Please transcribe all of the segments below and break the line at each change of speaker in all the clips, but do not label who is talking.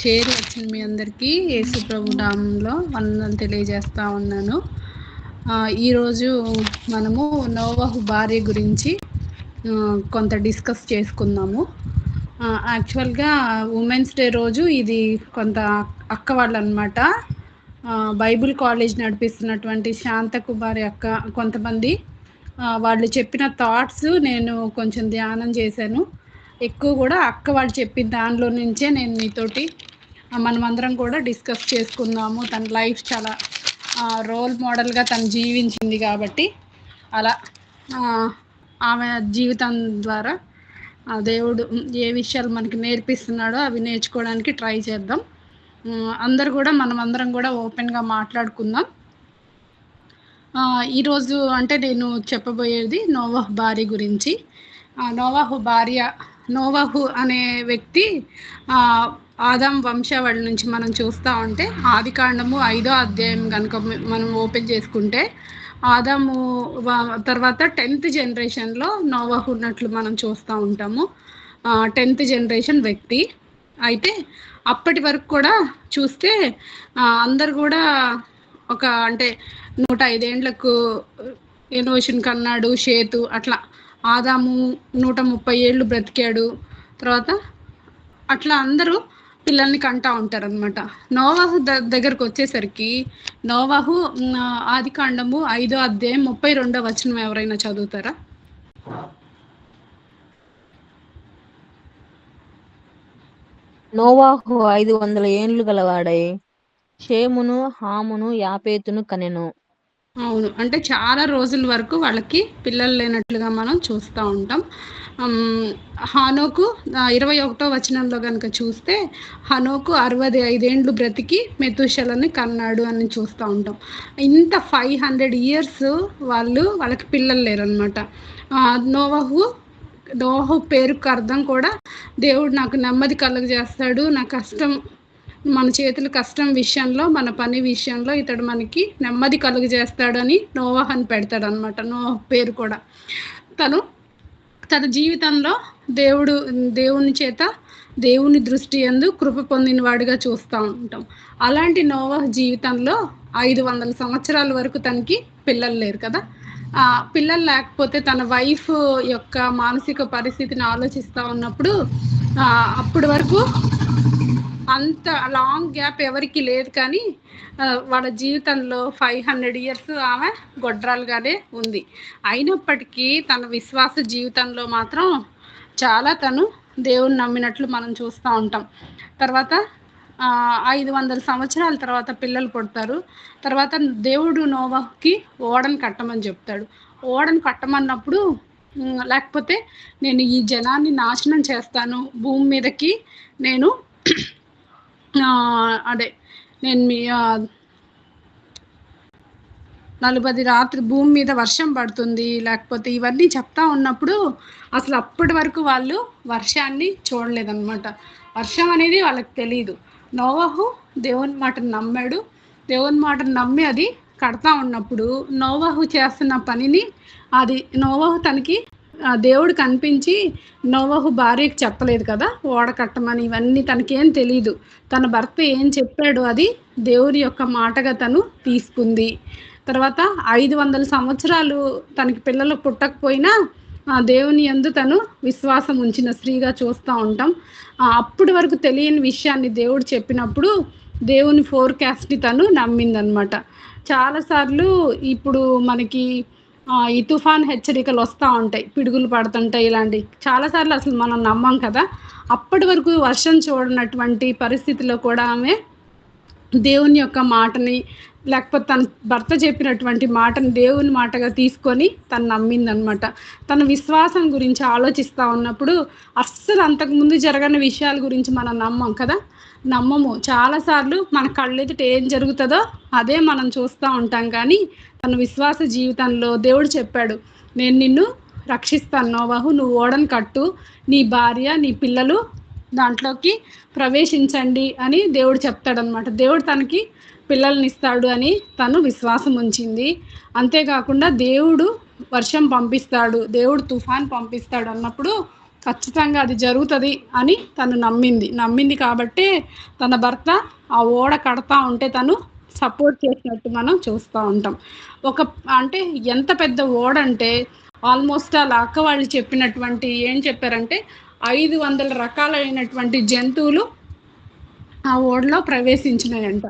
చేరి వచ్చిన మీ అందరికీ యేసు ప్రభు నామంలో వందనాలు తెలియజేస్తా ఉన్నాను. ఈరోజు మనము నోవహు భార్య గురించి కొంత డిస్కస్ చేసుకుందాము. యాక్చువల్గా ఉమెన్స్ డే రోజు ఇది కొంత అక్క వాళ్ళు అనమాట, బైబిల్ కాలేజ్ నడిపిస్తున్నటువంటి శాంతకుమారి అక్క కొంతమంది వాళ్ళు చెప్పిన థాట్స్ నేను కొంచెం ధ్యానం చేశాను. ఎక్కువ కూడా అక్క వాళ్ళు చెప్పిన దానిలో నుంచే నేను మీతోటి మనమందరం కూడా డిస్కస్ చేసుకుందాము. తన లైఫ్ చాలా రోల్ మోడల్గా తను జీవించింది కాబట్టి అలా ఆమె జీవితం ద్వారా దేవుడు ఏ విషయాలు మనకి నేర్పిస్తున్నాడో అవి నేర్చుకోవడానికి ట్రై చేద్దాం. అందరు కూడా మనమందరం కూడా ఓపెన్గా మాట్లాడుకుందాం. ఈరోజు అంటే నేను చెప్పబోయేది నోవహు భార్య గురించి. నోవహు అనే వ్యక్తి ఆదాం వంశావళి నుంచి మనం చూస్తూ ఉంటే ఆదికాండము 5వ అధ్యాయం కనుక మనం ఓపెన్ చేసుకుంటే ఆదాము తర్వాత 10th జనరేషన్లో నోవహు ఉన్నట్లు మనం చూస్తూ ఉంటాము. 10th జనరేషన్ వ్యక్తి అయితే అప్పటి వరకు కూడా చూస్తే అందరు కూడా ఒక అంటే 105 ఏండ్లకు ఎనోషుని కన్నాడు, షేతు అట్లా. ఆదాము 130 ఏళ్ళు బ్రతికాడు. తర్వాత అట్లా అందరూ పిల్లల్ని కంటా ఉంటారనమాట. నోవహు దగ్గరకు వచ్చేసరికి నోవహు ఆదికాండము 5వ అధ్యాయం 32వ వచనం ఎవరైనా చదువుతారా?
నోవాహు 500 ఏండ్లు గలవాడై షేమును, హామును, యాపేతును కనెను.
అవును, అంటే చాలా రోజుల వరకు వాళ్ళకి పిల్లలు లేనట్లుగా మనం చూస్తూ ఉంటాం. హనోకు 21వ వచనంలో కనుక చూస్తే హనోకు 65 ఏండ్లు బ్రతికి మెతూషలని కన్నాడు అని చూస్తూ ఉంటాం. ఇంత 500 years వాళ్ళకి పిల్లలు లేరనమాట. నోవహు పేరుకు అర్థం కూడా దేవుడు నాకు నెమ్మది కలుగజేస్తాడు, నా కష్టం మన చేతుల కష్టం విషయంలో, మన పని విషయంలో ఇతడు మనకి నెమ్మది కలుగజేస్తాడు అని నోవహు అని పెడతాడు అనమాట. నోవహు పేరు కూడా తన జీవితంలో దేవుని చేత దేవుని దృష్టి యందు కృప పొందిన వాడిగా చూస్తూ ఉంటాం. అలాంటి నోవహు జీవితంలో 500 సంవత్సరాల వరకు తనకి పిల్లలు లేరు కదా. పిల్లలు లేకపోతే తన వైఫ్ యొక్క మానసిక పరిస్థితిని ఆలోచిస్తూ ఉన్నప్పుడు అప్పటి వరకు అంత లాంగ్ గ్యాప్ ఎవరికి లేదు, కానీ వాళ్ళ జీవితంలో 500 years ఆమె గొడ్రాలుగానే ఉంది. అయినప్పటికీ తన విశ్వాస జీవితంలో మాత్రం చాలా తను దేవుని నమ్మినట్లు మనం చూస్తూ ఉంటాం. తర్వాత 500 సంవత్సరాల తర్వాత పిల్లలు పుడతారు. తర్వాత దేవుడు నోవహుకి ఓడను కట్టమని చెప్తాడు. ఓడను కట్టమన్నప్పుడు లేకపోతే నేను ఈ జనాన్ని నాశనం చేస్తాను, భూమి మీదకి నేను మీ 40 రాత్రి భూమి మీద వర్షం పడుతుంది, లేకపోతే ఇవన్నీ చెప్తా ఉన్నప్పుడు అసలు అప్పటి వరకు వాళ్ళు వర్షాన్ని చూడలేదన్నమాట. వర్షం అనేది వాళ్ళకి తెలియదు. నోవహు దేవుని మాటను నమ్మాడు. దేవుని మాటను నమ్మి అది కడతా ఉన్నప్పుడు నోవహు చేస్తున్న పనిని నోవహు తనకి దేవుడు కనిపించి నోవహు భార్యకి చెప్పలేదు కదా ఓడ కట్టమని. ఇవన్నీ తనకేం తెలీదు. తన భర్త ఏం చెప్పాడు అది దేవుని యొక్క మాటగా తను తీసుకుంది. తర్వాత 500 సంవత్సరాలు తనకి పిల్లలు పుట్టకపోయినా దేవుని యందు తను విశ్వాసం ఉంచిన స్త్రీగా చూస్తూ ఉంటాం. అప్పటి వరకు తెలియని విషయాన్ని దేవుడు చెప్పినప్పుడు దేవుని ఫోర్కాస్ట్ని తను నమ్మిందనమాట. చాలాసార్లు ఇప్పుడు మనకి ఈ తుఫాన్ హెచ్చరికలు వస్తూ ఉంటాయి, పిడుగులు పడుతుంటాయి, ఇలాంటి చాలాసార్లు అసలు మనం నమ్మం కదా. అప్పటి వరకు వర్షం చూడనటువంటి పరిస్థితిలో కూడా ఆమె దేవుని యొక్క మాటని, లేకపోతే తన భర్త చెప్పినటువంటి మాటని దేవుని మాటగా తీసుకొని తను నమ్మిందనమాట. తన విశ్వాసం గురించి ఆలోచిస్తూ ఉన్నప్పుడు అస్సలు అంతకుముందు జరగని విషయాల గురించి మనం నమ్మం కదా, నమ్మము. చాలాసార్లు మన కళ్ళెదుట ఏం జరుగుతుందో అదే మనం చూస్తూ ఉంటాం. కానీ తన విశ్వాస జీవితంలో దేవుడు చెప్పాడు, నేను నిన్ను రక్షిస్తాను నోవహు, నువ్వు ఓడను కట్టు, నీ భార్య నీ పిల్లలు దాంట్లోకి ప్రవేశించండి అని దేవుడు చెప్తాడనమాట. దేవుడు తనకి పిల్లల్ని ఇస్తాడు అని తను విశ్వాసం ఉంచింది. అంతేకాకుండా దేవుడు వర్షం పంపిస్తాడు, దేవుడు తుఫాన్ పంపిస్తాడు అన్నప్పుడు ఖచ్చితంగా అది జరుగుతుంది అని తను నమ్మింది కాబట్టి తన భర్త ఆ ఓడ కడతా ఉంటే తను సపోర్ట్ చేసినట్టు మనం చూస్తూ ఉంటాం. అంటే ఎంత పెద్ద ఓడ అంటే ఆల్మోస్ట్ అలా అక్క వాళ్ళు చెప్పినటువంటి ఏం చెప్పారంటే 500 రకాలైనటువంటి జంతువులు ఆ ఓడలో ప్రవేశించినాయంట.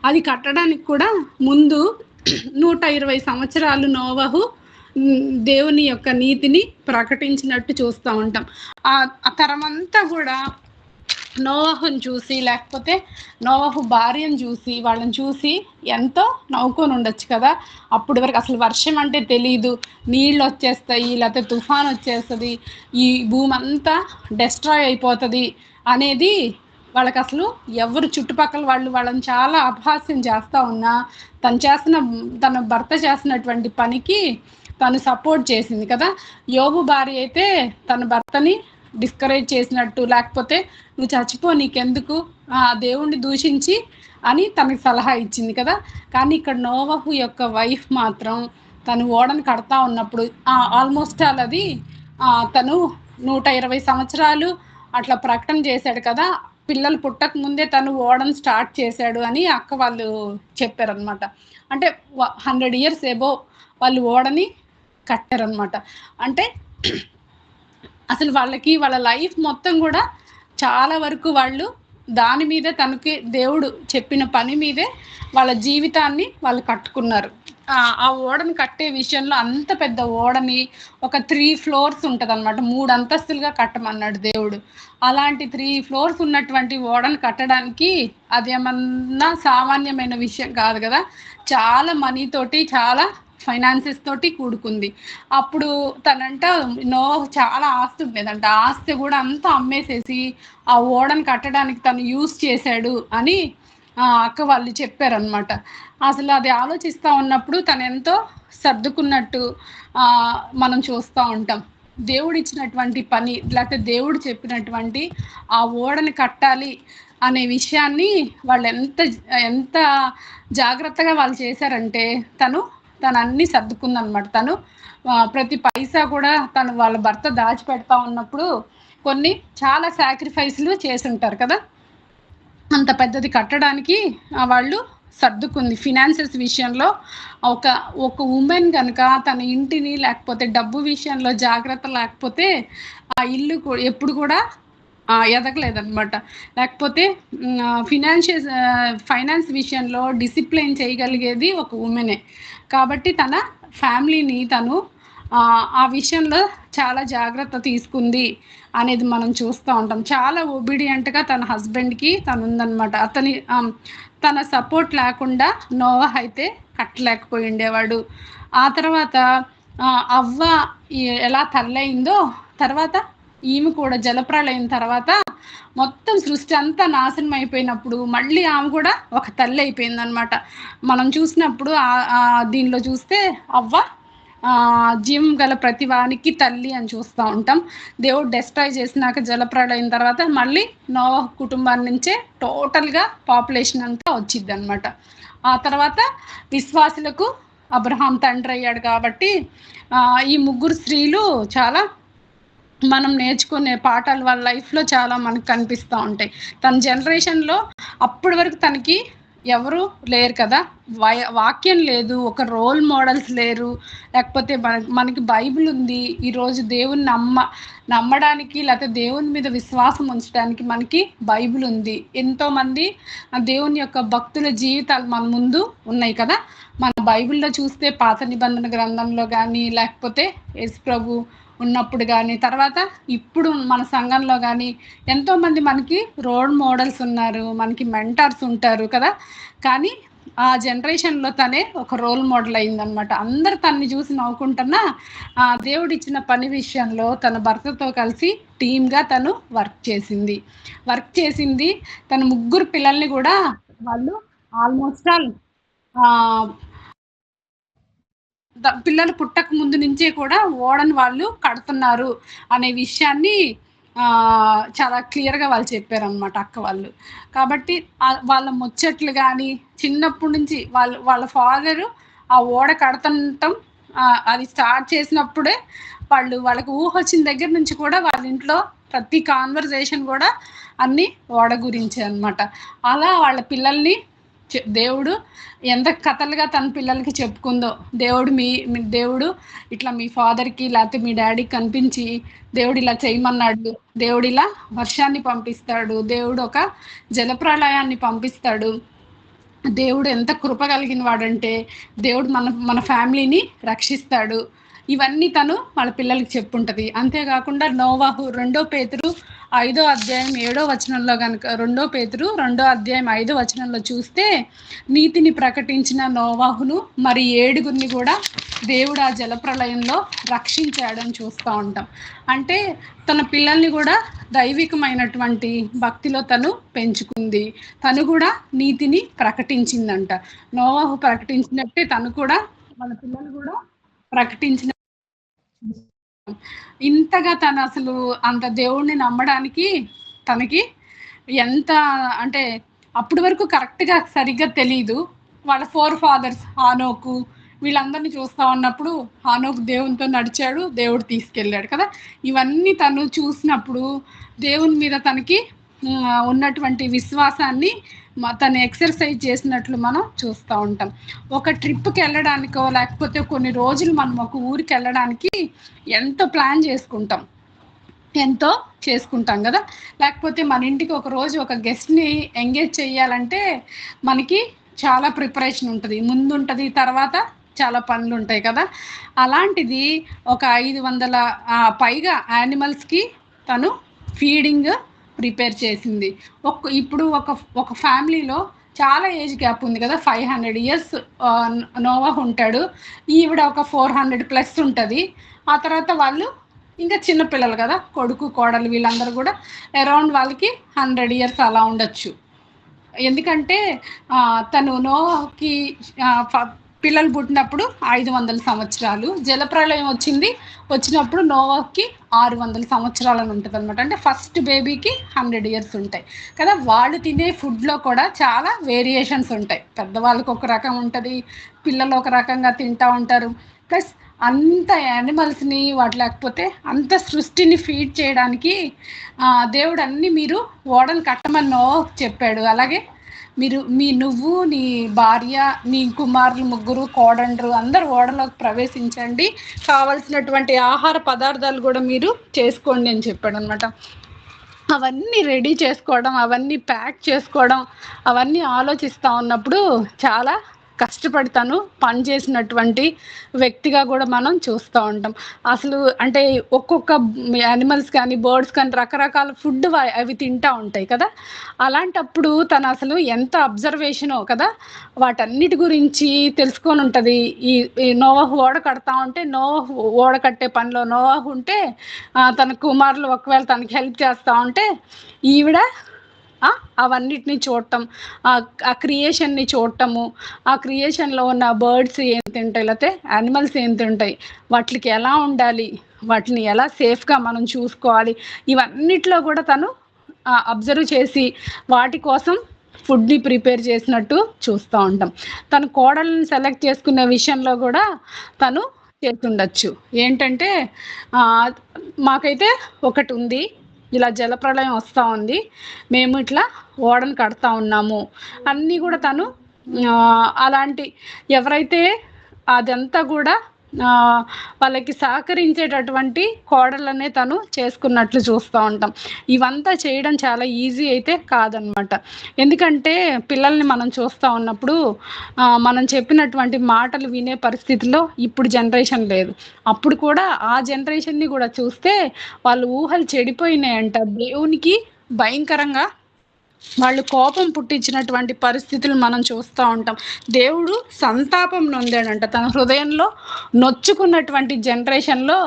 అది కట్టడానికి కూడా ముందు 120 సంవత్సరాలు నోవహు దేవుని యొక్క నీతిని ప్రకటించినట్టు చూస్తూ ఉంటాం. ఆ తరమంతా కూడా నోవహుని చూసి లేకపోతే నోవహు భార్యను చూసి వాళ్ళని చూసి ఎంతో నవ్వుకొని ఉండొచ్చు కదా. అప్పటి వరకు అసలు వర్షం అంటే తెలీదు, నీళ్ళు వచ్చేస్తాయి లేకపోతే తుఫాన్ వచ్చేస్తుంది, ఈ భూమి అంతా డెస్ట్రాయ్ అయిపోతుంది అనేది వాళ్ళకి అసలు ఎవరు చుట్టుపక్కల వాళ్ళని చాలా అపహాస్యం చేస్తూ ఉన్నా తన భర్త చేస్తున్నటువంటి పనికి తను సపోర్ట్ చేసింది కదా. యోబు భార్య అయితే తన భర్తని డిస్కరేజ్ చేసినట్టు లేకపోతే నువ్వు చచ్చిపో నీకెందుకు దేవుణ్ణి దూషించి అని తనకి సలహా ఇచ్చింది కదా. కానీ ఇక్కడ నోవహు యొక్క వైఫ్ మాత్రం తను ఓడను కడతా ఉన్నప్పుడు ఆల్మోస్ట్ అది తను 120 సంవత్సరాలు అట్లా ప్రకటన చేశాడు కదా. పిల్లలు పుట్టక ముందే తను ఓడను స్టార్ట్ చేశాడు అని అక్క వాళ్ళు చెప్పారనమాట. అంటే 100 years ఎబో వాళ్ళు ఓడని కట్టారనమాట. అంటే అసలు వాళ్ళ లైఫ్ మొత్తం కూడా చాలా వరకు వాళ్ళు దాని మీద తనకి దేవుడు చెప్పిన పని మీదే వాళ్ళ జీవితాన్ని వాళ్ళు కట్టుకున్నారు. ఆ ఓడని కట్టే విషయంలో అంత పెద్ద ఓడని ఒక 3 floors ఉంటుంది అనమాట. 3 అంతస్తులుగా కట్టమన్నాడు దేవుడు. అలాంటి 3 floors ఉన్నటువంటి ఓడను కట్టడానికి అదేమన్నా సామాన్యమైన విషయం కాదు కదా. చాలా మనీతోటి చాలా ఫైనాన్సెస్ తోటి కూడుకుంది. అప్పుడు తనంట చాలా ఆస్తి ఉండేదంట. ఆస్తి కూడా అంతా అమ్మేసేసి ఆ ఓడను కట్టడానికి తను యూజ్ చేశాడు అని అక్క వాళ్ళు చెప్పారనమాట. అసలు అది ఆలోచిస్తూ ఉన్నప్పుడు తను ఎంతో సర్దుకున్నట్టు మనం చూస్తూ ఉంటాం. దేవుడు ఇచ్చినటువంటి పని లేకపోతే దేవుడు చెప్పినటువంటి ఆ ఓడని కట్టాలి అనే విషయాన్ని వాళ్ళు ఎంత జాగ్రత్తగా వాళ్ళు చేశారంటే తను అన్నీ సర్దుకుందనమాట. తను ప్రతి పైసా కూడా తను వాళ్ళ భర్త దాచిపెడతా ఉన్నప్పుడు కొన్ని చాలా సాక్రిఫైస్లు చేసి ఉంటారు కదా. అంత పెద్దది కట్టడానికి వాళ్ళు సర్దుకుంది. ఫినాన్సెస్ విషయంలో ఒక ఉమెన్ కనుక తన ఇంటిని లేకపోతే డబ్బు విషయంలో జాగ్రత్త లేకపోతే ఆ ఇల్లు ఎప్పుడు కూడా ఎదగలేదన్నమాట. లేకపోతే ఫైనాన్స్ విషయంలో డిసిప్లైన్ చేయగలిగేది ఒక ఉమెనే. కాబట్టి తన ఫ్యామిలీని తను ఆ విషయంలో చాలా జాగ్రత్త తీసుకుంది అనేది మనం చూస్తూ ఉంటాం. చాలా ఒబీడియంట్గా తన హస్బెండ్కి తను ఉందన్నమాట. తన సపోర్ట్ లేకుండా నోవహ్ అయితే కట్టలేకపోయి ఉండేవాడు. ఆ తర్వాత అవ్వ ఎలా తల్లయిందో తర్వాత ఈమె కూడా జలప్రళయం తర్వాత మొత్తం సృష్టి అంతా నాశనం అయిపోయినప్పుడు మళ్ళీ ఆమె కూడా ఒక తల్లి అయిపోయింది అనమాట. మనం చూసినప్పుడు దీనిలో చూస్తే అవ్వ జీవం గల ప్రతి వానికి తల్లి అని చూస్తూ ఉంటాం. దేవుడు డెస్ట్రాయ్ చేసినాక జలప్రళయం తర్వాత మళ్ళీ నోవహ్ కుటుంబాన్ని నుంచే టోటల్గా పాపులేషన్ అంతా వచ్చింది అనమాట. ఆ తర్వాత విశ్వాసులకు అబ్రహాం తండ్రి అయ్యాడు కాబట్టి ఈ ముగ్గురు స్త్రీలు చాలా మనం నేర్చుకునే పాఠాలు వాళ్ళ లైఫ్లో చాలా మనకు కనిపిస్తూ ఉంటాయి. తన జనరేషన్లో అప్పటి వరకు తనకి ఎవరు లేరు కదా, వాక్యం లేదు, ఒక రోల్ మోడల్స్ లేరు, లేకపోతే మనకి బైబిల్ ఉంది. ఈరోజు దేవుని నమ్మడానికి లేకపోతే దేవుని మీద విశ్వాసం ఉంచడానికి మనకి బైబిల్ ఉంది. ఎంతోమంది దేవుని యొక్క భక్తుల జీవితాలు మన ముందు ఉన్నాయి కదా. మన బైబిల్లో చూస్తే పాత నిబంధన గ్రంథంలో కానీ లేకపోతే యేసు ప్రభు ఉన్నప్పుడు కానీ తర్వాత ఇప్పుడు మన సంఘంలో కానీ ఎంతోమంది మనకి రోల్ మోడల్స్ ఉన్నారు, మనకి మెంటార్స్ ఉంటారు కదా. కానీ ఆ జనరేషన్లో తనే ఒక రోల్ మోడల్ అయిందనమాట. అందరు తనని చూసి నవ్వుకుంటున్నా దేవుడు ఇచ్చిన పని విషయంలో తన భర్తతో కలిసి టీమ్గా తను వర్క్ చేసింది. తన ముగ్గురు పిల్లల్ని కూడా వాళ్ళు ఆల్మోస్ట్ ఆల్ పిల్లలు పుట్టక ముందు నుంచే కూడా ఓడని వాళ్ళు కడుతున్నారు అనే విషయాన్ని చాలా క్లియర్గా వాళ్ళు చెప్పారనమాట అక్క వాళ్ళు. కాబట్టి వాళ్ళ ముచ్చట్లు కానీ చిన్నప్పటి నుంచి వాళ్ళ ఫాదరు ఆ ఓడ కడుతుండటం అది స్టార్ట్ చేసినప్పుడే వాళ్ళకి ఊహ వచ్చిన దగ్గర నుంచి కూడా వాళ్ళ ఇంట్లో ప్రతి కాన్వర్జేషన్ కూడా అన్ని ఓడ గురించే అన్నమాట. అలా వాళ్ళ పిల్లల్ని దేవుడు ఎంత కథలుగా తన పిల్లలకి చెప్పుకుందో, దేవుడు ఇట్లా మీ ఫాదర్కి లేకపోతే మీ డాడీకి కనిపించి దేవుడు ఇలా చేయమన్నాడు, దేవుడు ఇలా వర్షాన్ని పంపిస్తాడు, దేవుడు ఒక జలప్రళయాన్ని పంపిస్తాడు, దేవుడు ఎంత కృప కలిగిన వాడంటే దేవుడు మన ఫ్యామిలీని రక్షిస్తాడు, ఇవన్నీ తను వాళ్ళ పిల్లలకి చెప్పుంటది. అంతేకాకుండా నోవాహు 2 పేతురు 5వ అధ్యాయం 7వ వచనంలో కనుక 2 పేతురు 2వ అధ్యాయం 5వ వచనంలో చూస్తే, నీతిని ప్రకటించిన నోవాహును మరి 7గురిని కూడా దేవుడు ఆ జలప్రళయంలో రక్షించాడని చూస్తూ ఉంటాం. అంటే తన పిల్లల్ని కూడా దైవికమైనటువంటి భక్తిలో తను పెంచుకుంది, తను కూడా నీతిని ప్రకటించిందంట. నోవాహు ప్రకటించినట్టే తను కూడా వాళ్ళ పిల్లలు కూడా ప్రకటించిన. ఇంతగా తను అసలు అంత దేవుణ్ణి నమ్మడానికి తనకి ఎంత అంటే అప్పటి వరకు కరెక్ట్గా సరిగ్గా తెలియదు. వాళ్ళ 4 ఫాదర్స్ హానోకు వీళ్ళందరినీ చూస్తూ ఉన్నప్పుడు హానోకు దేవునితో నడిచాడు, దేవుడు తీసుకెళ్ళాడు కదా. ఇవన్నీ తను చూసినప్పుడు దేవుని మీద తనకి ఉన్నటువంటి విశ్వాసాన్ని తను ఎక్సర్సైజ్ చేసినట్లు మనం చూస్తూ ఉంటాం. ఒక ట్రిప్కి వెళ్ళడానికో లేకపోతే కొన్ని రోజులు మనం ఒక ఊరికి వెళ్ళడానికి ఎంతో ప్లాన్ చేసుకుంటాం, ఎంతో చేసుకుంటాం కదా. లేకపోతే మన ఇంటికి ఒక రోజు ఒక గెస్ట్ని ఎంగేజ్ చేయాలంటే మనకి చాలా ప్రిపరేషన్ ఉంటుంది, ముందు ఉంటుంది, తర్వాత చాలా పనులు ఉంటాయి కదా. అలాంటిది ఒక 500 పైగా యానిమల్స్కి తను ఫీడింగ్ ప్రిపేర్ చేసింది. ఇప్పుడు ఒక ఫ్యామిలీలో చాలా ఏజ్ గ్యాప్ ఉంది కదా, 500 years నోవాహు ఉంటాడు, ఈవిడ ఒక 400+ ఉంటుంది. ఆ తర్వాత వాళ్ళు ఇంకా చిన్నపిల్లలు కదా, కొడుకు కోడలు వీళ్ళందరూ కూడా అరౌండ్ వాళ్ళకి 100 years అలా ఉండొచ్చు. ఎందుకంటే తను నోవాహుకి పిల్లలు పుట్టినప్పుడు 500 సంవత్సరాలు, జలప్రళయం వచ్చినప్పుడు నోవాహుకి 600 సంవత్సరాలు అని ఉంటుంది అనమాట. అంటే ఫస్ట్ బేబీకి 100 years ఉంటాయి కదా. వాళ్ళు తినే ఫుడ్లో కూడా చాలా వేరియేషన్స్ ఉంటాయి. పెద్దవాళ్ళకి ఒక రకం ఉంటుంది, పిల్లలు ఒక రకంగా తింటూ ఉంటారు. ప్లస్ అంత యానిమల్స్ని లేకపోతే అంత సృష్టిని ఫీడ్ చేయడానికి దేవుడు అన్నీ మీరు ఓడను కట్టమని నోవాహుకి చెప్పాడు. అలాగే నువ్వు నీ భార్య నీ కుమారులు 3 కోడండ్రు అందరు ఓడలోకి ప్రవేశించండి, కావలసినటువంటి ఆహార పదార్థాలు కూడా మీరు చేసుకోండి అని చెప్పాడు అనమాట. అవన్నీ రెడీ చేసుకోవడం, అవన్నీ ప్యాక్ చేసుకోవడం, అవన్నీ ఆలోచిస్తూ ఉన్నప్పుడు చాలా కష్టపడతాను పనిచేసినటువంటి వ్యక్తిగా కూడా మనం చూస్తూ ఉంటాం. అసలు అంటే ఒక్కొక్క యానిమల్స్ కానీ బర్డ్స్ కానీ రకరకాల ఫుడ్ అవి తింటూ ఉంటాయి కదా. అలాంటప్పుడు తను అసలు ఎంత అబ్జర్వేషనో కదా, వాటన్నిటి గురించి తెలుసుకొని ఉంటుంది. ఈ నోవాహు ఓడ కడతా ఉంటే నోవాహు ఓడ కట్టే పనిలో నోవాహు ఉంటే తన కుమారులు ఒకవేళ తనకి హెల్ప్ చేస్తూ ఉంటే ఈవిడ అవన్నిటిని చూడటం, ఆ క్రియేషన్ని చూడటము, ఆ క్రియేషన్లో ఉన్న బర్డ్స్ ఏం తింటాయి లేకపోతే యానిమల్స్ ఏం తింటాయి, వాటికి ఎలా ఉండాలి, వాటిని ఎలా సేఫ్గా మనం చూసుకోవాలి, ఇవన్నిట్లో కూడా తను అబ్జర్వ్ చేసి వాటి కోసం ఫుడ్ని ప్రిపేర్ చేసినట్టు చూస్తూ ఉంటాం. తను కోడలను సెలెక్ట్ చేసుకునే విషయంలో కూడా తను చేస్తుండొచ్చు. ఏంటంటే మాకైతే ఒకటి ఉంది, ఇలా జలప్రళయం వస్తూ ఉంది, మేము ఇట్లా ఓడను కడతా ఉన్నాము అన్నీ కూడా తను అలాంటి ఎవరైతే అదంతా కూడా వాళ్ళకి సహకరించేటటువంటి కోడలనే తను చేసుకున్నట్లు చూస్తూ ఉంటాం. ఇవంతా చేయడం చాలా ఈజీ అయితే కాదనమాట. ఎందుకంటే పిల్లల్ని మనం చూస్తూ ఉన్నప్పుడు మనం చెప్పినటువంటి మాటలు వినే పరిస్థితిలో ఇప్పుడు జనరేషన్ లేదు. అప్పుడు కూడా ఆ జనరేషన్ని కూడా చూస్తే వాళ్ళు ఊహలు చెడిపోయినాయంట. దేవునికి భయంకరంగా వాళ్ళు కోపం పుట్టించినటువంటి పరిస్థితులు మనం చూస్తూ ఉంటాం. దేవుడు సంతాపం నొందాడంట. తన హృదయంలో నొచ్చుకున్నటువంటి జనరేషన్లో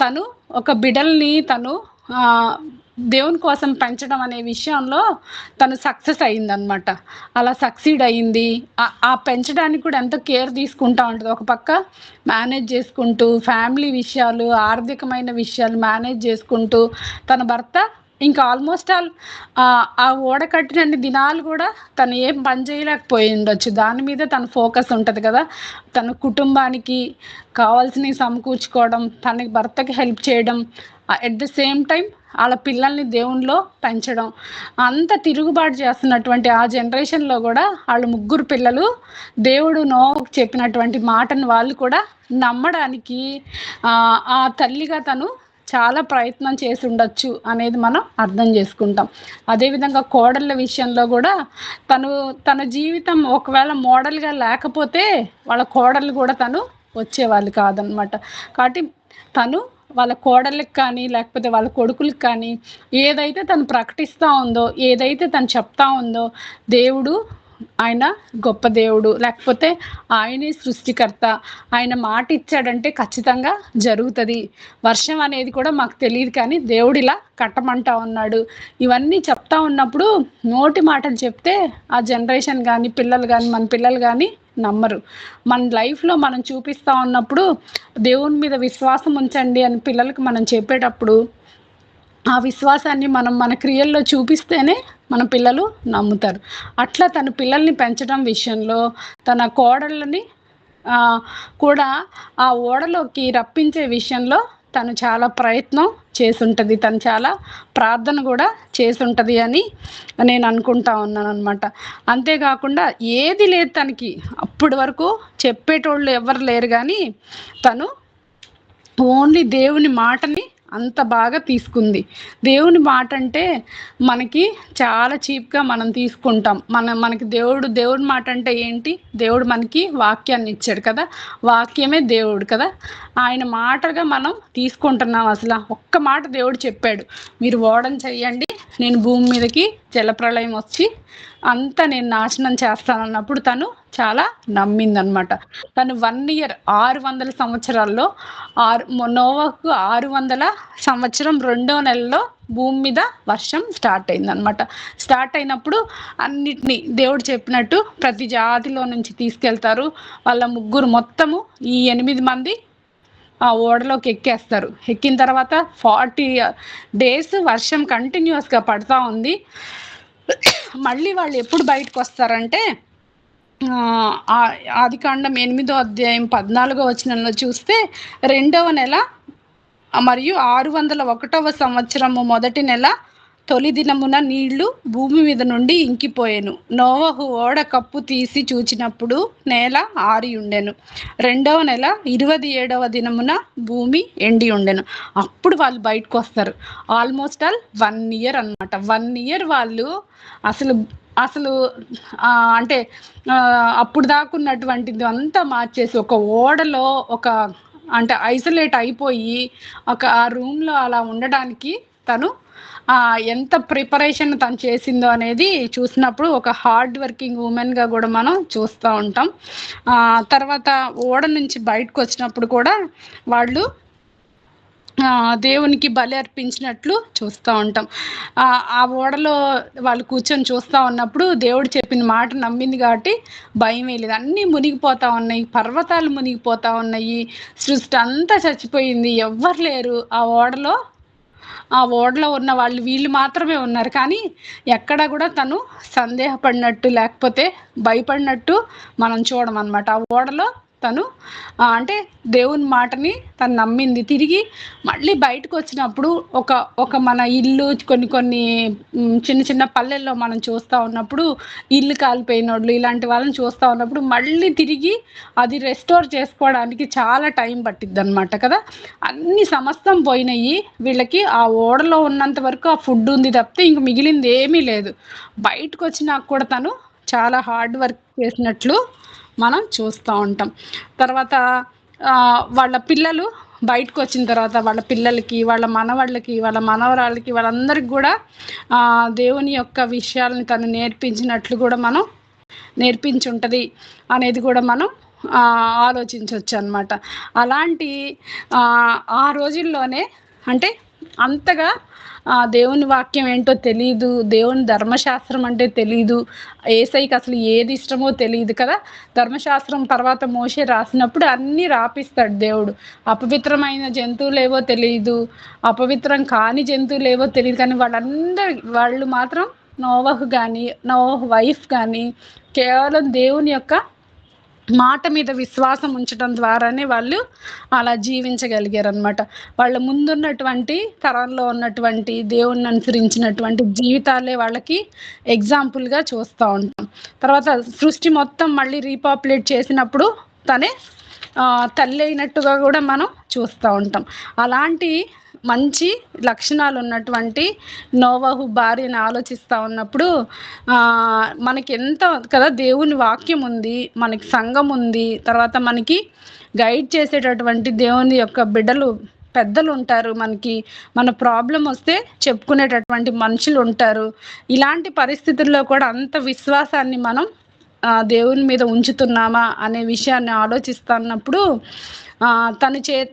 తను ఒక బిడ్డల్ని తను దేవుని కోసం పెంచడం అనే విషయంలో తను సక్సెస్ అయ్యిందనమాట. అలా సక్సీడ్ అయ్యింది. ఆ పెంచడానికి కూడా ఎంతో కేర్ తీసుకుంటూ ఉంటుంది. ఒక పక్క మేనేజ్ చేసుకుంటూ ఫ్యామిలీ విషయాలు, ఆర్థికమైన విషయాలు మేనేజ్ చేసుకుంటూ తన భర్త ఇంకా ఆల్మోస్ట్ ఆల్ ఆ ఓడ కట్టినన్ని దినాలు కూడా తను ఏం పని చేయలేకపోయి ఉండొచ్చు. దాని మీద తన ఫోకస్ ఉంటది కదా! తన కుటుంబానికి కావాల్సినవి సమకూర్చుకోవడం, తన భర్తకి హెల్ప్ చేయడం, ఎట్ ద సేమ్ టైమ్ ఆళ్ళ పిల్లల్ని దేవునిలో పెంచడం. అంత తిరుగుబాటు చేస్తున్నటువంటి ఆ జనరేషన్‌లో గూడా ఆళ్ళు ముగ్గురు పిల్లలు దేవుడు నోవహుకు చెప్పినటువంటి మాటను వాళ్ళు కూడా నమ్మడానికి ఆ తల్లిగా తను చాలా ప్రయత్నం చేసి ఉండొచ్చు అనేది మనం అర్థం చేసుకుంటాం. అదేవిధంగా కోడళ్ళ విషయంలో కూడా తన జీవితం ఒకవేళ మోడల్‌గా లేకపోతే వాళ్ళ కోడళ్ళు కూడా తను వచ్చేవాళ్ళు కాదనమాట. కాబట్టి తను వాళ్ళ కోడళ్ళకి కానీ, లేకపోతే వాళ్ళ కొడుకులకి కానీ ఏదైతే తను ప్రకటిస్తా ఉందో, ఏదైతే తను చెప్తా ఉందో, దేవుడు ఆయన గొప్ప దేవుడు, లేకపోతే ఆయనే సృష్టికర్త, ఆయన మాట ఇచ్చాడంటే ఖచ్చితంగా జరుగుతది. వర్షం అనేది కూడా మాకు తెలీదు కానీ దేవుడిలా కట్టమంటా ఉన్నాడు. ఇవన్నీ చెప్తా ఉన్నప్పుడు నోటి మాటలు చెప్తే ఆ జనరేషన్ గానీ, పిల్లలు గానీ, మన పిల్లలు గానీ నమ్మరు. మన లైఫ్‌లో మనం చూపిస్తా ఉన్నప్పుడు దేవుని మీద విశ్వాసం ఉంచండి అని పిల్లలకి మనం చెప్పేటప్పుడు ఆ విశ్వాసాన్ని మనం మన క్రియల్లో చూపిస్తేనే మన పిల్లలు నమ్ముతారు. అట్లా తన పిల్లల్ని పెంచడం విషయంలో తన కోడళ్ళని కూడా ఆ ఓడలోకి రప్పించే విషయంలో తను చాలా ప్రయత్నం చేసుంటది. తను చాలా ప్రార్థన కూడా చేసుంటది అని నేను అనుకుంటా ఉన్నాననమాట. అంతేకాకుండా ఏది లేదు తనకి. అప్పటి వరకు చెప్పేటోళ్ళు ఎవ్వరు లేరు గానీ తను ఓన్లీ దేవుని మాటని అంత బాగా తీసుకుంది. దేవుని మాట అంటే మనకి చాలా చీప్‌గా మనం తీసుకుంటాం. మనకి దేవుడి మాట అంటే ఏంటి? దేవుడు మనకి వాక్యాన్ని ఇచ్చాడు కదా! వాక్యమే దేవుడు కదా! ఆయన మాటగా మనం తీసుకుంటున్నాం అసల. ఒక్క మాట దేవుడు చెప్పాడు. మీరు ఓడను చెయ్యండి. నేను భూమి మీదకి జలప్రళయం వచ్చి అంతా నేను నాశనం చేస్తానన్నప్పుడు తను చాలా నమ్మిందనమాట. తను 1 ఇయర్ 600 సంవత్సరాల్లో నోవహుకు 600 సంవత్సరం 2వ నెలలో భూమి మీద వర్షం స్టార్ట్ అయిందనమాట. స్టార్ట్ అయినప్పుడు అన్నిటిని దేవుడు చెప్పినట్టు ప్రతి జాతిలో నుంచి తీసుకెళ్తారు. వాళ్ళ ముగ్గురు మొత్తము ఈ 8 మంది ఆ ఓడలోకి ఎక్కేస్తారు. ఎక్కిన తర్వాత 40 డేస్ వర్షం కంటిన్యూస్‌గా పడతా ఉంది. మళ్ళీ వాళ్ళు ఎప్పుడు బయటకొస్తారంటే ఆదికాండం 8వ అధ్యాయం 14వ వచనంలో చూస్తే 2వ నెల మరియు 601వ సంవత్సరము మొదటి నెల తొలి దినమున నీళ్లు భూమి మీద నుండి ఇంకిపోయెను. నోవహు ఓడ కప్పు తీసి చూచినప్పుడు నేల ఆరి ఉండెను. 2వ నెల 27వ దినమున భూమి ఎండి ఉండెను. అప్పుడు వాళ్ళు బయటకు వస్తారు. ఆల్మోస్ట్ ఆల్ 1 ఇయర్ అనమాట. 1 ఇయర్ వాళ్ళు అసలు అంటే అప్పుడు దాకున్నటువంటిది అంతా మార్చేసి ఒక ఓడలో అంటే ఐసోలేట్ అయిపోయి ఆ రూమ్‌లో అలా ఉండడానికి తను ఎంత ప్రిపరేషన్ తను చేసిందో అనేది చూసినప్పుడు ఒక హార్డ్ వర్కింగ్ ఉమెన్‌గా కూడా మనం చూస్తూ ఉంటాం. తర్వాత ఓడ నుంచి బయటకు వచ్చినప్పుడు కూడా వాళ్ళు దేవునికి బలి అర్పించినట్లు చూస్తూ ఉంటాం. ఆ ఓడలో వాళ్ళు కూర్చొని చూస్తూ ఉన్నప్పుడు దేవుడు చెప్పిన మాట నమ్మింది కాబట్టి భయం లేదు. అన్నీ మునిగిపోతూ ఉన్నాయి. పర్వతాలు మునిగిపోతూ ఉన్నాయి. సృష్టి అంతా చచ్చిపోయింది. ఎవ్వరు లేరు ఆ ఓడలో ఉన్న వీళ్ళు మాత్రమే ఉన్నారు. కానీ ఎక్కడ కూడా తను సందేహపడినట్టు లేకపోతే భయపడినట్టు మనం చూడమన్నమాట. ఆ ఓడలో తను అంటే దేవుని మాటని తను నమ్మింది. తిరిగి మళ్ళీ బయటకు వచ్చినప్పుడు ఒక మన ఇల్లు కొన్ని చిన్న చిన్న పల్లెల్లో మనం చూస్తూ ఉన్నప్పుడు ఇల్లు కాలిపోయినోళ్ళు ఇలాంటి వాళ్ళని చూస్తూ ఉన్నప్పుడు మళ్ళీ తిరిగి అది రెస్టోర్ చేసుకోవడానికి చాలా టైం పట్టిద్దనమాట కదా! అన్ని సమస్తం పోయినాయి. వీళ్ళకి ఆ ఓడలో ఉన్నంత వరకు ఆ ఫుడ్ ఉంది తప్పితే ఇంక మిగిలింది ఏమీ లేదు. బయటకు వచ్చినాక కూడా తను చాలా హార్డ్ వర్క్ చేసినట్లు మనం చూస్తూ ఉంటాం. తర్వాత వాళ్ళ పిల్లలు బయటకు వచ్చిన తర్వాత వాళ్ళ పిల్లలకి, వాళ్ళ మనవళ్ళకి, వాళ్ళ మనవరాళ్ళకి వాళ్ళందరికి కూడా దేవుని యొక్క విషయాలను తను నేర్పించినట్లు కూడా మనం నేర్పించుంటది అనేది కూడా మనం ఆలోచించవచ్చు అనమాట. అలాంటి ఆ రోజుల్లోనే అంటే అంతగా దేవుని వాక్యం ఏంటో తెలీదు, దేవుని ధర్మశాస్త్రం అంటే తెలీదు, యేసయ్యకి అసలు ఏది ఇష్టమో తెలీదు కదా. ధర్మశాస్త్రం తర్వాత మోషే రాసినప్పుడు అన్నీ రాపిస్తాడు దేవుడు. అపవిత్రమైన జంతువులేవో తెలీదు, అపవిత్రం కాని జంతువులేవో తెలియదు, కానీ వాళ్ళు మాత్రం నోవహు కానీ నోవహు వైఫ్ కానీ కేవలం దేవుని యొక్క మాట మీద విశ్వాసం ఉంచడం ద్వారానే వాళ్ళు అలా జీవించగలిగారు అనమాట. వాళ్ళ ముందున్నటువంటి తరంలో ఉన్నటువంటి దేవుణ్ణి అనుసరించినటువంటి జీవితాలే వాళ్ళకి ఎగ్జాంపుల్గా చూస్తూ ఉంటాం. తర్వాత సృష్టి మొత్తం మళ్ళీ రీపాపులేట్ చేసినప్పుడు తనే తల్లి అయినట్టుగా కూడా మనం చూస్తూ ఉంటాం. అలాంటి మంచి లక్షణాలు ఉన్నటువంటి నోవహు భార్యని ఆలోచిస్తూ ఉన్నప్పుడు మనకి ఎంత కదా దేవుని వాక్యం ఉంది, మనకి సంఘం ఉంది, తర్వాత మనకి గైడ్ చేసేటటువంటి దేవుని యొక్క బిడ్డలు పెద్దలు ఉంటారు, మనకి మన ప్రాబ్లం వస్తే చెప్పుకునేటటువంటి మనుషులు ఉంటారు. ఇలాంటి పరిస్థితుల్లో కూడా అంత విశ్వాసాన్ని మనం దేవుని మీద ఉంచుతున్నామా అనే విషయాన్ని ఆలోచిస్తున్నప్పుడు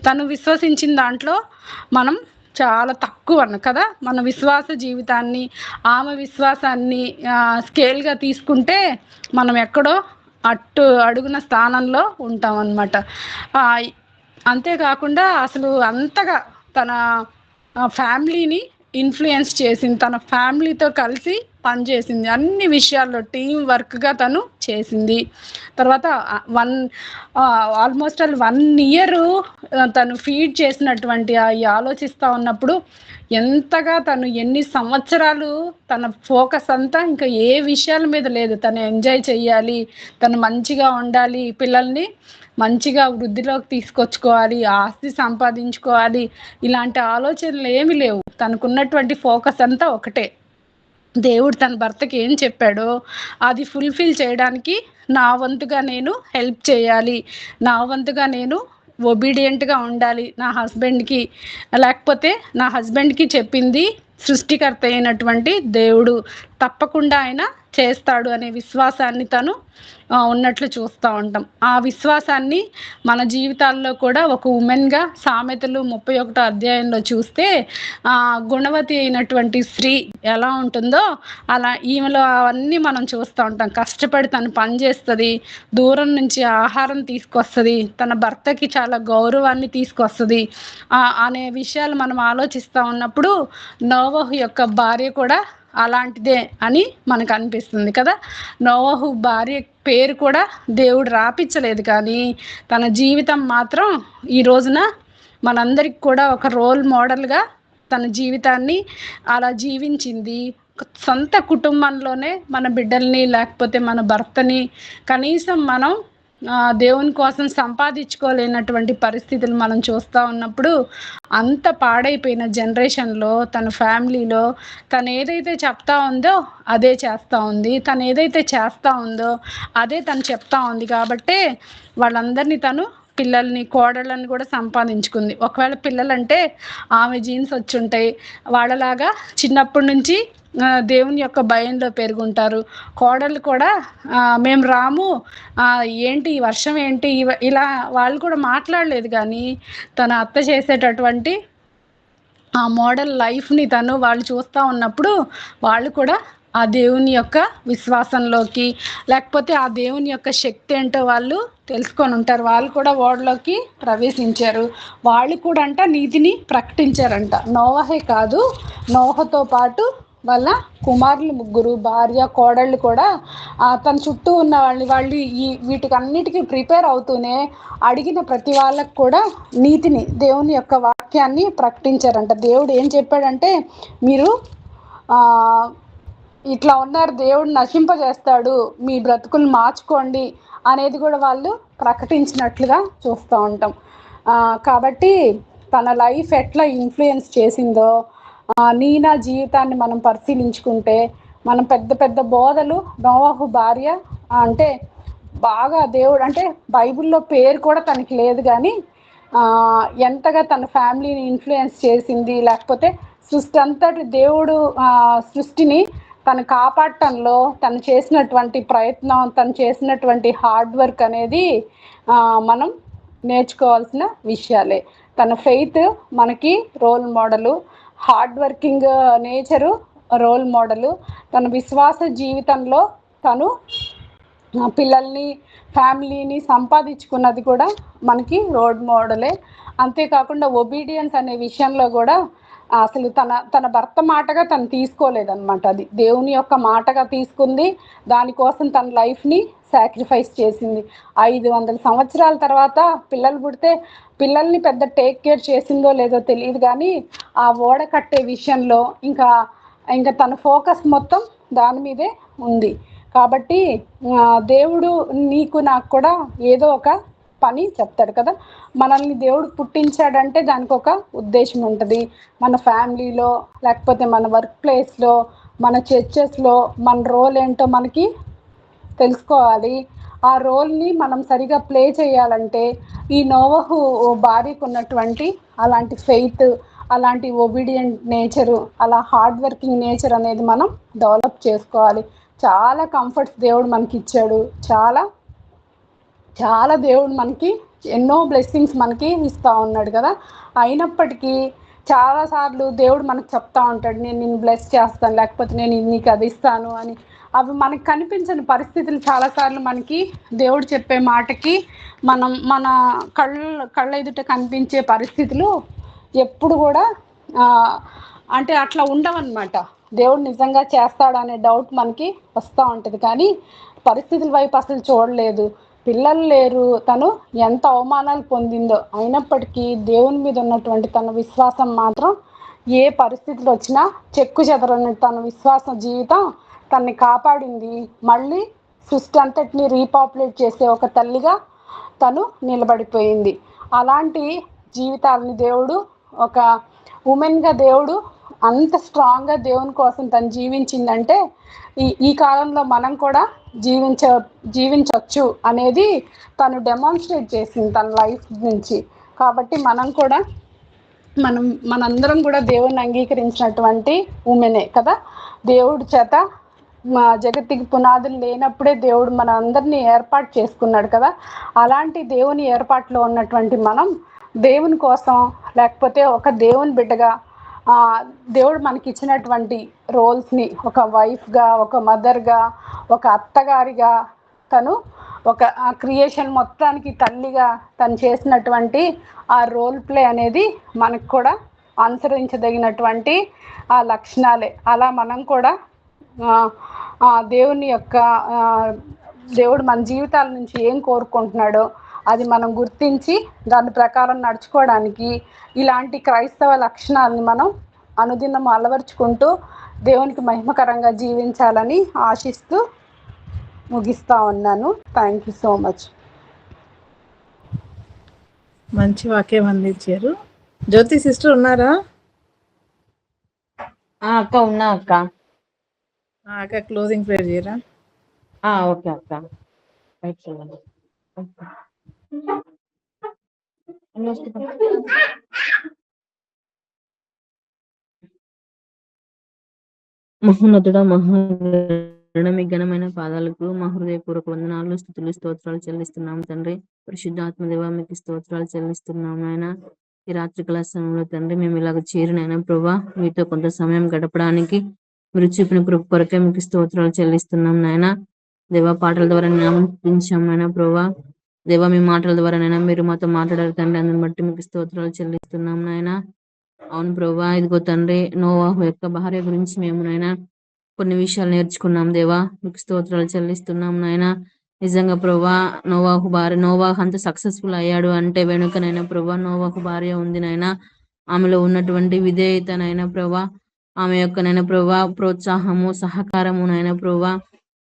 తను విశ్వసించిన దాంట్లో మనం చాలా తక్కువ కదా. మన విశ్వాస జీవితాన్ని ఆమె విశ్వాసాన్ని స్కేల్గా తీసుకుంటే మనం ఎక్కడో అడుగున స్థానంలో ఉంటాం అన్నమాట. అంతేకాకుండా అసలు అంతగా తన ఫ్యామిలీని ఇన్ఫ్లుయెన్స్ చేసింది, తన ఫ్యామిలీతో కలిసి పనిచేసింది, అన్ని విషయాల్లో టీం వర్క్గా తను చేసింది. తర్వాత ఆల్మోస్ట్ 1 year తను ఫీడ్ చేసినటువంటి ఆలోచిస్తూ ఉన్నప్పుడు ఎంతగా తను ఎన్ని సంవత్సరాలు తన ఫోకస్ అంతా ఇంకా ఏ విషయాల మీద లేదు, తను ఎంజాయ్ చెయ్యాలి, తను మంచిగా ఉండాలి, పిల్లల్ని మంచిగా వృద్ధిలోకి తీసుకొచ్చుకోవాలి, ఆస్తి సంపాదించుకోవాలి, ఇలాంటి ఆలోచనలు ఏమీ లేవు. తనకున్నటువంటి ఫోకస్ అంతా ఒకటే, దేవుడు తన భర్తకి ఏం చెప్పాడో అది ఫుల్ఫిల్ చేయడానికి నా వంతుగా నేను హెల్ప్ చేయాలి, నా వంతుగా నేను ఒబీడియంట్గా ఉండాలి నా హస్బెండ్కి, లేకపోతే నా హస్బెండ్కి చెప్పింది సృష్టికర్త అయినటువంటి దేవుడు తప్పకుండా ఆయన చేస్తాడు అనే విశ్వాసాన్ని తను ఉన్నట్లు చూస్తూ ఉంటాం. ఆ విశ్వాసాన్ని మన జీవితాల్లో కూడా ఒక ఉమెన్గా సామెతలు 31వ అధ్యాయంలో చూస్తే గుణవతి అయినటువంటి స్త్రీ ఎలా ఉంటుందో అలా ఈమెలో అవన్నీ మనం చూస్తూ ఉంటాం. కష్టపడి తను పని చేస్తుంది, దూరం నుంచి ఆహారం తీసుకొస్తుంది, తన భర్తకి చాలా గౌరవాన్ని తీసుకొస్తుంది అనే విషయాలు మనం ఆలోచిస్తూ ఉన్నప్పుడు నోవహు యొక్క భార్య కూడా అలాంటిదే అని మనకు అనిపిస్తుంది కదా. నోవహు భార్య పేరు కూడా దేవుడు రాపించలేదు, కానీ తన జీవితం మాత్రం ఈ రోజున మనందరికి కూడా ఒక రోల్ మోడల్గా తన జీవితాన్ని అలా జీవించింది. సొంత కుటుంబంలోనే మన బిడ్డల్ని లేకపోతే మన భర్తని కనీసం మనం దేవుని కోసం సంపాదించుకోలేనటువంటి పరిస్థితులు మనం చూస్తూ ఉన్నప్పుడు అంత పాడైపోయిన జనరేషన్లో తన ఫ్యామిలీలో తను ఏదైతే చెప్తా ఉందో అదే చేస్తూ ఉంది, తను ఏదైతే చేస్తూ ఉందో అదే తను చెప్తా ఉంది. కాబట్టే వాళ్ళందరినీ తను పిల్లల్ని కోడళ్ళని కూడా సంపాదించుకుంది. ఒకవేళ పిల్లలంటే ఆమె జీన్స్ వచ్చి ఉంటాయి, వాళ్ళలాగా చిన్నప్పటి నుంచి దేవుని యొక్క భయంలో పెరుగుంటారు. కోడళ్ళు కూడా మేము రాము, ఏంటి ఈ వర్షం ఏంటి, ఇలా వాళ్ళు కూడా మాట్లాడలేదు, కానీ తన అత్త చేసేటటువంటి ఆ మోడల్ లైఫ్ని వాళ్ళు చూస్తూ ఉన్నప్పుడు వాళ్ళు కూడా ఆ దేవుని యొక్క విశ్వాసంలోకి లేకపోతే ఆ దేవుని యొక్క శక్తి ఏంటో వాళ్ళు తెలుసుకొని ఉంటారు. వాళ్ళు కూడా ఓడలోకి ప్రవేశించారు, వాళ్ళు కూడా నీతిని ప్రకటించారంట. నోవహే కాదు, నోవహుతో పాటు వాళ్ళ కుమారులు 3 భార్య కోడళ్ళు కూడా తన చుట్టూ ఉన్న వాళ్ళు వీటికన్నిటికీ ప్రిపేర్ అవుతూనే అడిగిన ప్రతి వాళ్ళకు కూడా నీతిని దేవుని యొక్క వాక్యాన్ని ప్రకటించారంట. దేవుడు ఏం చెప్పాడంటే మీరు ఇట్లా ఉన్నారు, దేవుడు నశింపజేస్తాడు, మీ బ్రతుకులు మార్చుకోండి అనేది కూడా వాళ్ళు ప్రకటించినట్లుగా చూస్తూ ఉంటాం. కాబట్టి తన లైఫ్ ఎట్లా ఇన్ఫ్లుయెన్స్ చేసిందో నీనా జీవితాన్ని మనం పరిశీలించుకుంటే మనం పెద్ద పెద్ద బోధలు నోవహు భార్య అంటే బాగా దేవుడు అంటే బైబిల్లో పేరు కూడా తనకి లేదు, కానీ ఎంతగా తన ఫ్యామిలీని ఇన్ఫ్లుయెన్స్ చేసింది, లేకపోతే సృష్టి అంతటి దేవుడు సృష్టిని తను కాపాడటంలో తను చేసినటువంటి ప్రయత్నం, తను చేసినటువంటి హార్డ్ వర్క్ అనేది మనం నేర్చుకోవాల్సిన విషయాలే. తన ఫెయిత్ మనకి role model, hard working nature role model. తన విశ్వాస జీవితంలో తను పిల్లల్ని, ఫ్యామిలీని సంపాదించుకున్నది కూడా మనకి రోల్ మోడలే. అంతేకాకుండా ఒబీడియన్స్ అనే విషయంలో కూడా అసలు తన భర్త మాటగా తను తీసుకోలేదన్నమాట. అది దేవుని యొక్క మాటగా తీసుకుంది. దానికోసం తన లైఫ్ని సాక్రిఫైస్ చేసింది. 500 సంవత్సరాల తర్వాత పిల్లలు పుడితే పిల్లల్ని పెద్ద టేక్ కేర్ చేసిందో లేదో తెలియదు, కానీ ఆ ఓడ కట్టే విషయంలో ఇంకా తన ఫోకస్ మొత్తం దాని మీదే ఉంది. కాబట్టి దేవుడు నీకు నాకు కూడా ఏదో ఒక పని చెప్తాడు కదా. మనల్ని దేవుడు పుట్టించాడంటే దానికి ఒక ఉద్దేశం ఉంటుంది. మన ఫ్యామిలీలో, లేకపోతే మన వర్క్ ప్లేస్లో, మన చర్చెస్లో మన రోల్ ఏంటో మనకి తెలుసుకోవాలి. ఆ రోల్ని మనం సరిగా ప్లే చేయాలంటే ఈ నోవహు భార్యకు ఉన్నటువంటి అలాంటి ఫెయిత్, అలాంటి ఒబీడియంట్ నేచరు, అలా హార్డ్ వర్కింగ్ నేచర్ అనేది మనం డెవలప్ చేసుకోవాలి. చాలా కంఫర్ట్స్ దేవుడు మనకి ఇచ్చాడు. చాలా చాలా దేవుడు మనకి ఎన్నో బ్లెస్సింగ్స్ మనకి ఇస్తూ ఉన్నాడు కదా. అయినప్పటికీ చాలాసార్లు దేవుడు మనకు చెప్తా ఉంటాడు, నేను నిన్ను బ్లెస్ చేస్తాను, లేకపోతే నేను నీకు అది ఇస్తాను అని. అవి మనకు కనిపించని పరిస్థితులు చాలాసార్లు మనకి దేవుడు చెప్పే మాటకి మన కళ్ళ ఎదుట కనిపించే పరిస్థితులు ఎప్పుడు కూడా అంటే అట్లా ఉండవన్నమాట. దేవుడు నిజంగా చేస్తాడు అనే డౌట్ మనకి వస్తూ ఉంటుంది, కానీ పరిస్థితుల వైపు అసలు చూడలేదు. పిల్లలు లేరు, తను ఎంత అవమానాలు పొందిందో. అయినప్పటికీ దేవుని మీద ఉన్నటువంటి తన విశ్వాసం మాత్రం ఏ పరిస్థితులు వచ్చినా చెక్కు చెదరని తన విశ్వాస జీవితం తనని కాపాడింది. మళ్ళీ సృష్టి అంతటిని రీపాపులేట్ చేసే ఒక తల్లిగా తను నిలబడిపోయింది. అలాంటి జీవితాలని దేవుడు, ఒక ఉమెన్గా దేవుడు అంత స్ట్రాంగ్గా దేవుని కోసం తను జీవించిందంటే ఈ కాలంలో మనం కూడా జీవించవచ్చు అనేది తను డెమాన్స్ట్రేట్ చేసింది తన లైఫ్ నుంచి. కాబట్టి మనందరం కూడా దేవుని అంగీకరించినటువంటి ఉమెనే కదా. దేవుడి చేత జగత్తుకి పునాదులు లేనప్పుడే దేవుడు మన అందరినీ ఏర్పాటు చేసుకున్నాడు కదా. అలాంటి దేవుని ఏర్పాటులో ఉన్నటువంటి మనం దేవుని కోసం, లేకపోతే ఒక దేవుని బిడ్డగా దేవుడు మనకి ఇచ్చినటువంటి రోల్స్ని, ఒక వైఫ్గా, ఒక మదర్గా, ఒక అత్తగారిగా, తను ఒక క్రియేషన్ మొత్తానికి తల్లిగా తను చేసినటువంటి ఆ రోల్ ప్లే అనేది మనకు కూడా అనుసరించదగినటువంటి ఆ లక్షణాలే. అలా మనం కూడా దేవుడు మన జీవితాల నుంచి ఏం కోరుకుంటున్నాడో అది మనం గుర్తించి దాని ప్రకారం నడుచుకోవడానికి ఇలాంటి క్రైస్తవ లక్షణాలని మనం అనుదినం అలవర్చుకుంటూ దేవునికి మహిమకరంగా జీవించాలని ఆశిస్తూ ముగిస్తా ఉన్నాను. Thank you so much.
మంచి వాక్యం అందించారు. జ్యోతి సిస్టర్ ఉన్నారా?
అక్క ఉన్నా అక్క.
అక్క క్లోజింగ్ ప్రేయర్ చేయరా?
ఓకే అక్క. మహోన్నతుడా, మీ ఘనమైన పాదాలకు మా హృదయపూర్వక వందనాలు, స్తుతులు, స్తోత్రాలు చెల్లిస్తున్నాం తండ్రి. పరిశుద్ధాత్మదేవ మీకు స్తోత్రాలు చెల్లిస్తున్నాం నాయన. ఈ రాత్రి కాల సమయంలో తండ్రి మేము ఇలాగ చేరినైనా ప్రభా మీతో కొంత సమయం గడపడానికి మీరు చూపిన కృప కొరకే మీకు స్తోత్రాలు చెల్లిస్తున్నాం నాయన. దేవా పాటల ద్వారా నామించాం నాయన ప్రభా. దేవా మీ మాటల ద్వారానైనా మీరు మాతో మాట్లాడారు తండ్రి. అందుని బట్టి మీకు స్తోత్రాలు చెల్లిస్తున్నాం నాయన. అవును ప్రభా, ఇదిగో తండ్రి నోవాహు యొక్క భార్య గురించి మేము నాయన కొన్ని విషయాలు నేర్చుకున్నాం దేవా. మీకు స్తోత్రాలు చెల్లిస్తున్నాం నాయన. నిజంగా ప్రభా నోవాహు అంత సక్సెస్ఫుల్ అయ్యాడు అంటే వెనుకనైనా ప్రభా నోవాహు భార్య ఉంది నాయన. ఆమెలో ఉన్నటువంటి విధేయతనైనా ప్రభా, ఆమె యొక్క నైనా ప్రభా ప్రోత్సాహము, సహకారము నైనా ప్రభా.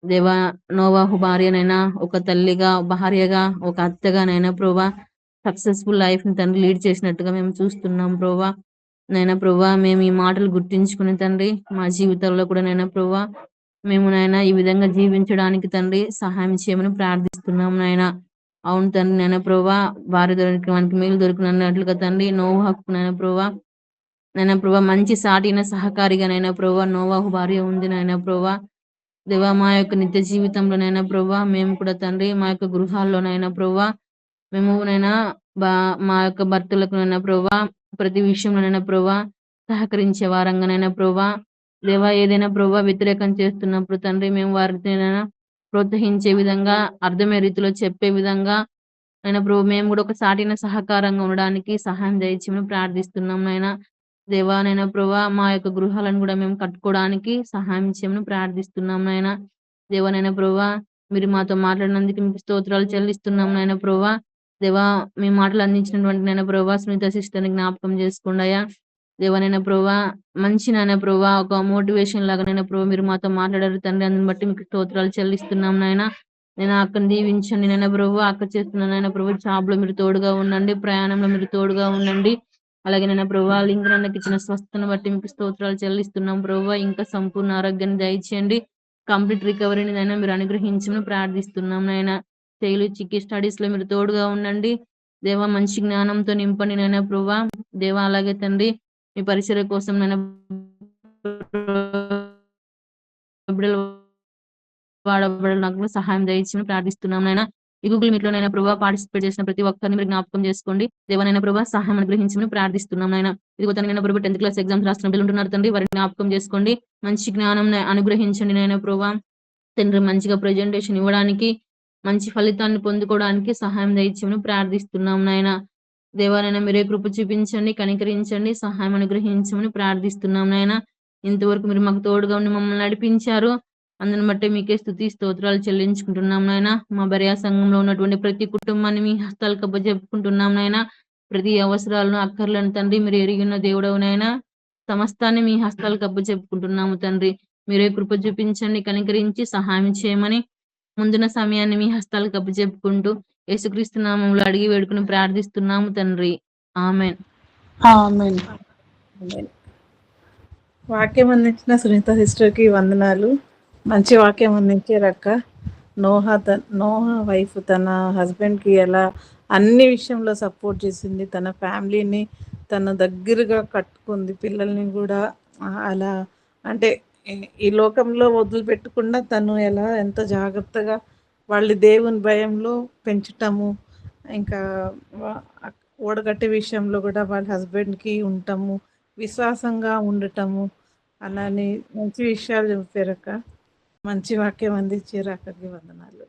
దేవా నోవాహు భార్యనైనా ఒక తల్లిగా, భార్యగా, ఒక అత్తగానైనా ప్రభా సక్సెస్ఫుల్ లైఫ్ ని తండ్రి లీడ్ చేసినట్టుగా మేము చూస్తున్నాం ప్రభా. నైనా ప్రభా మేము ఈ మాటలు గుర్తించుకుని తండ్రి మా జీవితాల్లో కూడా నైనా ప్రభా మేము నైనా ఈ విధంగా జీవించడానికి తండ్రి సహాయం చేయమని ప్రార్థిస్తున్నాం నాయన. అవును తండ్రి నైనా ప్రభా భార్య దొరికిన మేలు దొరికినట్లుగా తండ్రి నోవాహుకు నైనా ప్రభా మంచి సాటిన సహకారిగా నైనా ప్రభా నోవాహు భార్య ఉంది నైనా ప్రభా. దేవా మా యొక్క నిత్య జీవితంలోనైనా ప్రభా మేము కూడా తండ్రి మా యొక్క గృహాల్లోనైనా ప్రభా మేము నైనా మా యొక్క భర్తలకు నైనా ప్రభా ప్రతి విషయంలోనైనా ప్రభా సహకరించే వారంగానైనా ప్రభా దేవా ఏదైనా ప్రభా వ్యతిరేకం చేస్తున్నప్పుడు తండ్రి మేము వారిని ప్రోత్సహించే విధంగా అర్థమయ్యే రీతిలో చెప్పే విధంగా ఆయన ప్రభు మేము కూడా ఒక సాటిన సహకారంగా ఉండడానికి సహాయం దయచేయమని ప్రార్థిస్తున్నాం నాయన దేవా నైనా ప్రభా మా యొక్క గృహాలను కూడా మేము కట్టుకోవడానికి సహాయం చేయమని ప్రార్థిస్తున్నాం నాయన దేవానైనా ప్రభా మీరు మాతో మాట్లాడినందుకు మీకు స్తోత్రాలు చెల్లిస్తున్నాం నాయన ప్రభా దేవా మీ మాటలు అందించినటువంటి నాయన ప్రభా స్మిత సిస్టర్ని జ్ఞాపకం చేసుకోండియా దేవానైనా ప్రభా మంచి నాయన ప్రభా ఒక మోటివేషన్ లాగానైనా ప్రభా మీరు మాతో మాట్లాడారు తండ్రి అందుని బట్టి మీకు స్తోత్రాలు చెల్లిస్తున్నాం నాయన నేను అక్కని దీవించండి నాయన ప్రభు అక్క చేస్తున్నాను నాయన ప్రభు జాబ్ లో మీరు తోడుగా ఉండండి ప్రయాణంలో మీరు తోడుగా ఉండండి అలాగే నాయన ప్రభు లింగనకి ఇచ్చిన స్వస్థను బట్టి మీకు స్తోత్రాలు చెల్లిస్తున్నాం ప్రభు ఇంకా సంపూర్ణ ఆరోగ్యాన్ని దయచేయండి కంప్లీట్ రికవరీని అయినా మీరు అనుగ్రహించమని ప్రార్థిస్తున్నాం నాయన శైలు చిక్కి స్టడీస్ లో మీరు తోడుగా ఉండండి దేవా మంచి జ్ఞానంతో నింపండి నాయన ప్రభు దేవా అలాగే తండ్రి మీ పరిసర కోసం నాయన వాడబడడానికి సహాయం దయచేసి ప్రార్థిస్తున్నాం నాయన ఈ గూగుల్ మీట్ లో నైనా ప్రభావ పార్టిసిపేట్ చేసిన ప్రతి ఒక్కరిని మీరు జ్ఞాపకం చేసుకోండి దేవనైనా ప్రభావ సహాయం అనుగ్రహించమని ప్రార్థిస్తున్నాం నాయన ఇదిగో తనైనా ప్రభావ 10th క్లాస్ ఎగ్జామ్స్ రాస్తున్న బిడ్డలు ఉంటున్నారు తండ్రి వారిని జ్ఞాపకం చేసుకోండి మంచి జ్ఞానం అనుగ్రహించండి నాయన ప్రభావ తండ్రి మంచిగా ప్రెజెంటేషన్ ఇవ్వడానికి మంచి ఫలితాన్ని పొందుకోవడానికి సహాయం దయచేయమని ప్రార్థిస్తున్నాం నాయన దేవాలైనా మీరే కృప చూపించండి కనికరించండి సహాయం అనుగ్రహించమని ప్రార్థిస్తున్నాం నాయన ఇంతవరకు మీరు మాకు తోడుగా ఉండి మమ్మల్ని నడిపించారు అందుని బట్టి మీకే స్తుతి స్తోత్రాలు చెల్లించుకుంటున్నాం నాయన మా బరియా సంఘంలో ఉన్నటువంటి ప్రతి కుటుంబాన్ని మీ హస్తాలకు అప్పజెప్పుకుంటున్నాం నాయన ప్రతి అవసరాలను అక్కర్లను తండ్రి మీరు ఎరిగిన దేవుడవు నాయన సమస్తాన్ని మీ హస్తాలకు అప్పజెప్పుకుంటున్నాము తండ్రి మీరే కృప చూపించండి కనికరించి సహాయం చేయమని ముందున్న సమయాన్ని మీ హస్తాలకు అప్పజెప్పుకుంటూ యేసుక్రీస్తు నామములో అడిగి వేడుకుని ప్రార్థిస్తున్నాము తండ్రి ఆమెన్
ఆమేన్.
వాక్యం అందించిన సునీత సిస్టర్కి వందనాలు. మంచి వాక్యం అందించారు అక్క. నోహ వైఫ్ తన హస్బెండ్కి ఎలా అన్ని విషయంలో సపోర్ట్ చేసింది, తన ఫ్యామిలీని తన దగ్గరగా కట్టుకుంది, పిల్లల్ని కూడా అలా అంటే ఈ లోకంలో వదిలిపెట్టకుండా తను ఎలా ఎంత జాగ్రత్తగా వాళ్ళు దేవుని భయంలో పెంచటము, ఇంకా ఓడగట్టే విషయంలో కూడా వాళ్ళ హస్బెండ్కి ఉండటము, విశ్వాసంగా ఉండటము, అలానే మంచి విషయాలు చెప్పారక్క. మంచి వాక్యం అందించారు అక్కడికి వందనాలు.